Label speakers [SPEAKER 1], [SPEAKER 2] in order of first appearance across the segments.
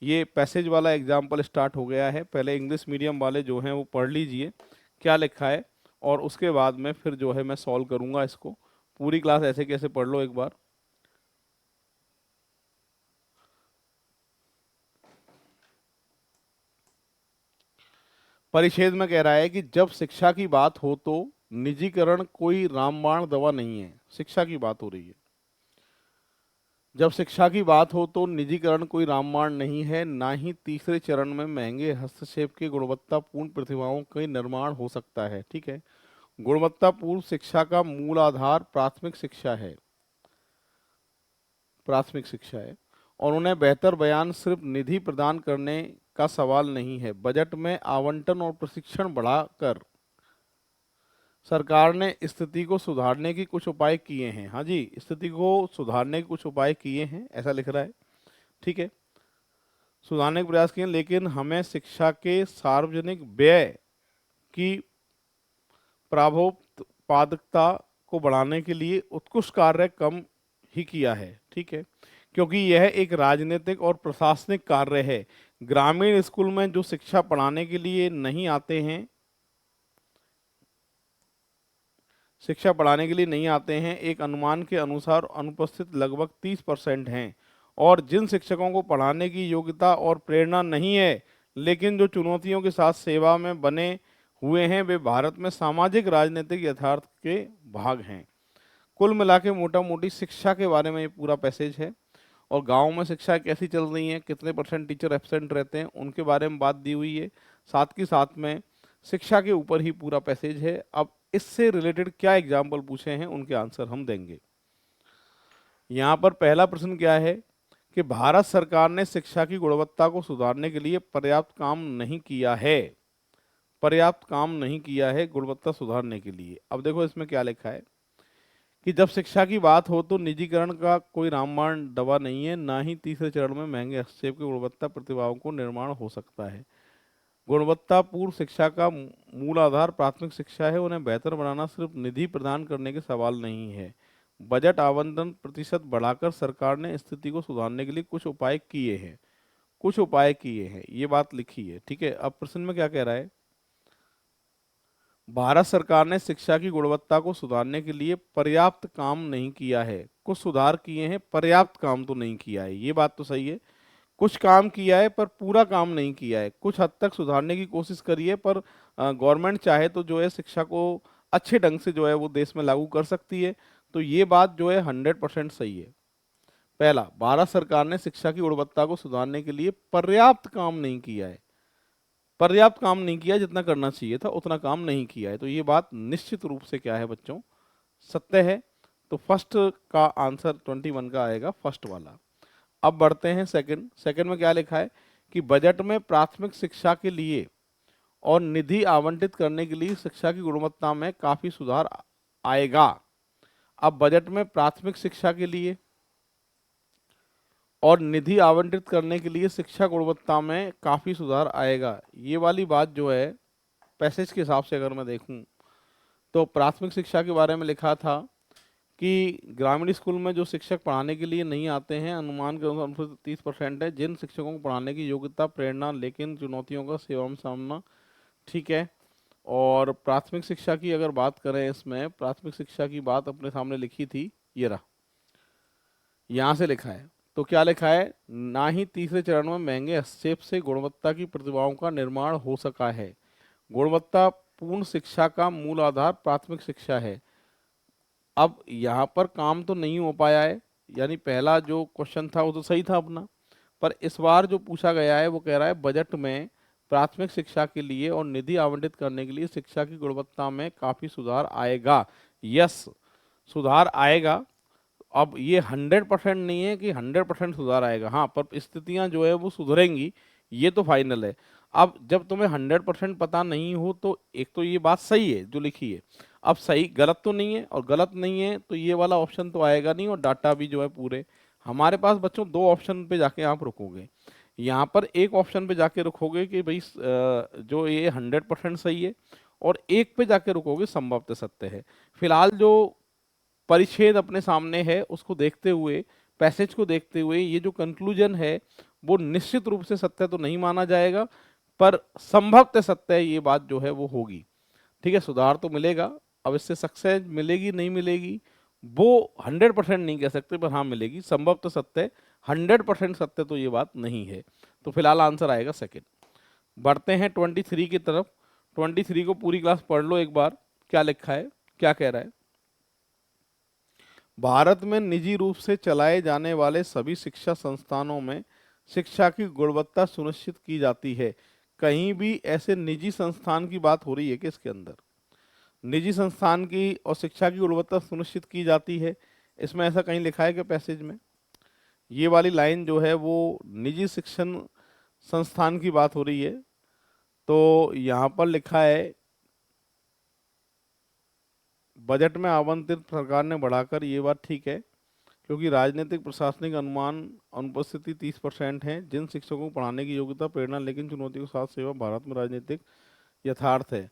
[SPEAKER 1] ये पैसेज वाला example start हो गया है। पहले इंग्लिश मीडियम वाले जो हैं वो पढ़ लीजिए क्या लिखा है, और उसके बाद में फिर जो है मैं सॉल्व करूंगा इसको। पूरी क्लास ऐसे कैसे पढ़ लो एक बार। परिच्छेद में कह रहा है कि जब शिक्षा की बात हो तो निजीकरण कोई रामबाण दवा नहीं है। शिक्षा की बात हो रही है। जब शिक्षा की बात हो तो निजीकरण कोई रामबाण नहीं है, ना ही तीसरे चरण में महंगे हस्तक्षेप के गुणवत्तापूर्ण प्रतिभाओं का निर्माण हो सकता है। ठीक है। गुणवत्तापूर्ण शिक्षा का मूल आधार प्राथमिक शिक्षा है। प्राथमिक शिक्षा है। और उन्हें बेहतर बयान सिर्फ निधि प्रदान करने का सवाल नहीं है। बजट में आवंटन और प्रशिक्षण बढ़ाकर सरकार ने स्थिति को सुधारने की कुछ उपाय किए हैं। हाँ जी, स्थिति को सुधारने के कुछ उपाय किए हैं ऐसा लिख रहा है। ठीक है, सुधारने के प्रयास किए, लेकिन हमें शिक्षा के सार्वजनिक व्यय की प्रभावोत्पादकता को बढ़ाने के लिए उत्कृष्ट कार्य कम ही किया है। ठीक है, क्योंकि यह एक राजनीतिक और प्रशासनिक कार्य है। ग्रामीण स्कूल में जो शिक्षा पढ़ाने के लिए नहीं आते हैं, शिक्षा पढ़ाने के लिए नहीं आते हैं, एक अनुमान के अनुसार अनुपस्थित लगभग 30% हैं। और जिन शिक्षकों को पढ़ाने की योग्यता और प्रेरणा नहीं है, लेकिन जो चुनौतियों के साथ सेवा में बने हुए हैं, वे भारत में सामाजिक राजनीतिक यथार्थ के भाग हैं। कुल मिला के मोटा मोटी शिक्षा के बारे में ये पूरा पैसेज है। और गांव में शिक्षा कैसी चल रही है, कितने % टीचर एब्सेंट रहते हैं, उनके बारे में बात दी हुई है। साथ ही साथ में शिक्षा के ऊपर ही पूरा पैसेज है। अब इससे रिलेटेड क्या एग्जाम्पल पूछे हैं उनके आंसर हम देंगे। यहाँ पर पहला प्रश्न क्या है कि भारत सरकार ने शिक्षा की गुणवत्ता को सुधारने के लिए पर्याप्त काम नहीं किया है। पर्याप्त काम नहीं किया है गुणवत्ता सुधारने के लिए। अब देखो इसमें क्या लिखा है कि जब शिक्षा की बात हो तो निजीकरण का कोई रामबाण दवा नहीं है, ना ही तीसरे चरण में महंगे हस्तक्षेप की गुणवत्ता प्रतिभाओं को निर्माण हो सकता है। गुणवत्तापूर्ण शिक्षा का मूल आधार प्राथमिक शिक्षा है। उन्हें बेहतर बनाना सिर्फ निधि प्रदान करने के सवाल नहीं है। बजट आवंटन प्रतिशत बढ़ाकर सरकार ने स्थिति को सुधारने के लिए कुछ उपाय किए हैं। कुछ उपाय किए हैं, ये बात लिखी है। ठीक है, अब प्रश्न में क्या कह रहा है, भारत सरकार ने शिक्षा की गुणवत्ता को सुधारने के लिए पर्याप्त काम नहीं किया है। कुछ सुधार किए हैं, पर्याप्त काम तो नहीं किया है, ये बात तो सही है। कुछ काम किया है पर पूरा काम नहीं किया है। कुछ हद तक सुधारने की कोशिश करी है, पर गवर्नमेंट चाहे तो जो है शिक्षा को अच्छे ढंग से जो है वो देश में लागू कर सकती है। तो ये बात जो है 100% सही है। पहला, भारत सरकार ने शिक्षा की गुणवत्ता को सुधारने के लिए पर्याप्त काम नहीं किया है। पर्याप्त काम नहीं किया, जितना करना चाहिए था उतना काम नहीं किया है। तो ये बात निश्चित रूप से क्या है बच्चों, सत्य है। तो फर्स्ट का आंसर 21 का आएगा, फर्स्ट वाला। अब बढ़ते हैं सेकंड। सेकंड में क्या लिखा है कि बजट में प्राथमिक शिक्षा के लिए और निधि आवंटित करने के लिए शिक्षा की गुणवत्ता में काफी सुधार आएगा। अब बजट में प्राथमिक शिक्षा के लिए और निधि आवंटित करने के लिए शिक्षा गुणवत्ता में काफी सुधार आएगा, ये वाली बात जो है पैसेज के हिसाब से अगर मैं देखूं तो प्राथमिक शिक्षा के बारे में लिखा था कि ग्रामीण स्कूल में जो शिक्षक पढ़ाने के लिए नहीं आते हैं, अनुमान के अनुसार 30% है। जिन शिक्षकों को पढ़ाने की योग्यता प्रेरणा लेकिन चुनौतियों का सेवा में सामना। ठीक है। और प्राथमिक शिक्षा की अगर बात करें, इसमें प्राथमिक शिक्षा की बात अपने सामने लिखी थी, ये रहा, यहाँ से लिखा है। तो क्या लिखा है, ना ही तीसरे चरण में महंगे हस्तक्षेप से गुणवत्ता की प्रतिभाओं का निर्माण हो सका है। गुणवत्तापूर्ण शिक्षा का मूल आधार प्राथमिक शिक्षा है। अब यहाँ पर काम तो नहीं हो पाया है, यानी पहला जो क्वेश्चन था वो तो सही था अपना, पर इस बार जो पूछा गया है वो कह रहा है बजट में प्राथमिक शिक्षा के लिए और निधि आवंटित करने के लिए शिक्षा की गुणवत्ता में काफी सुधार आएगा। यस, सुधार आएगा। अब ये 100% नहीं है कि 100% सुधार आएगा, हाँ, पर स्थितियां जो है वो सुधरेंगी, ये तो फाइनल है। अब जब तुम्हें 100% पता नहीं हो तो एक तो ये बात सही है जो लिखी है। अब सही गलत तो नहीं है, और गलत नहीं है तो ये वाला ऑप्शन तो आएगा नहीं, और डाटा भी जो है पूरे हमारे पास बच्चों। दो ऑप्शन पे जाके आप रुकोगे, यहाँ पर एक ऑप्शन पे जाके रुकोगे कि भाई जो ये 100% सही है, और एक पे जाके रुकोगे संभवतः सत्य है। फिलहाल जो परिच्छेद अपने सामने है उसको देखते हुए, पैसेज को देखते हुए, ये जो कंक्लूजन है वो निश्चित रूप से सत्य तो नहीं माना जाएगा, पर संभवतः सत्य ये बात जो है वो होगी। ठीक है, सुधार तो मिलेगा। अब इससे सक्सेस मिलेगी नहीं मिलेगी वो 100% नहीं कह सकते, पर हाँ मिलेगी। संभवतः सत्य, 100% सत्य तो ये बात नहीं है। तो फिलहाल आंसर आएगा सेकंड। बढ़ते हैं 23 की तरफ। 23 को पूरी क्लास पढ़ लो एक बार, क्या लिखा है, क्या कह रहा है। भारत में निजी रूप से चलाए जाने वाले सभी शिक्षा संस्थानों में शिक्षा की गुणवत्ता सुनिश्चित की जाती है। कहीं भी ऐसे निजी संस्थान की बात हो रही है कि इसके अंदर निजी संस्थान की और शिक्षा की गुणवत्ता सुनिश्चित की जाती है, इसमें ऐसा कहीं लिखा है कि पैसेज में ये वाली लाइन जो है वो निजी शिक्षण संस्थान की बात हो रही है? तो यहाँ पर लिखा है बजट में आवंटित सरकार ने बढ़ाकर, ये बात ठीक है, क्योंकि राजनीतिक प्रशासनिक अनुमान अनुपस्थिति 30% है। जिन शिक्षकों को पढ़ाने की योग्यता, प्रेरणा लेकिन चुनौती के साथ सेवा भारत में राजनीतिक यथार्थ है।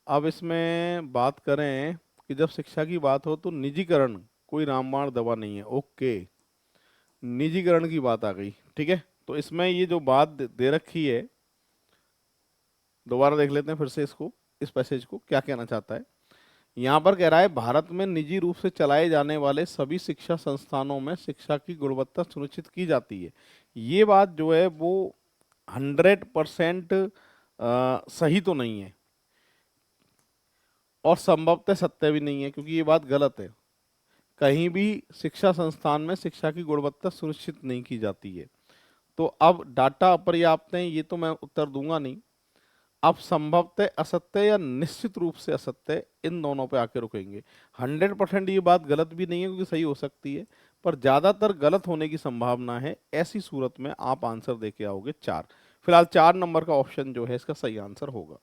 [SPEAKER 1] अब इसमें बात करें कि जब शिक्षा की बात हो तो निजीकरण कोई रामबाण दवा नहीं है। ओके, निजीकरण की बात आ गई। ठीक है, तो इसमें ये जो बात दे रखी है, दोबारा देख लेते हैं फिर से इसको, इस पैसेज को क्या कहना चाहता है। यहाँ पर कह रहा है भारत में निजी रूप से चलाए जाने वाले सभी शिक्षा संस्थानों में शिक्षा की गुणवत्ता सुनिश्चित की जाती है। ये बात जो है वो 100% सही तो नहीं है और संभवतः सत्य भी नहीं है, क्योंकि ये बात गलत है। कहीं भी शिक्षा संस्थान में शिक्षा की गुणवत्ता सुनिश्चित नहीं की जाती है। तो अब डाटा अपर्याप्त है, ये तो मैं उत्तर दूंगा नहीं। अब संभवतः असत्य या निश्चित रूप से असत्य, इन दोनों पे आके रुकेंगे। 100% ये बात गलत भी नहीं है, क्योंकि सही हो सकती है, पर ज्यादातर गलत होने की संभावना है। ऐसी सूरत में आप आंसर देके आओगे 4। फिलहाल 4 नंबर का ऑप्शन जो है इसका सही आंसर होगा।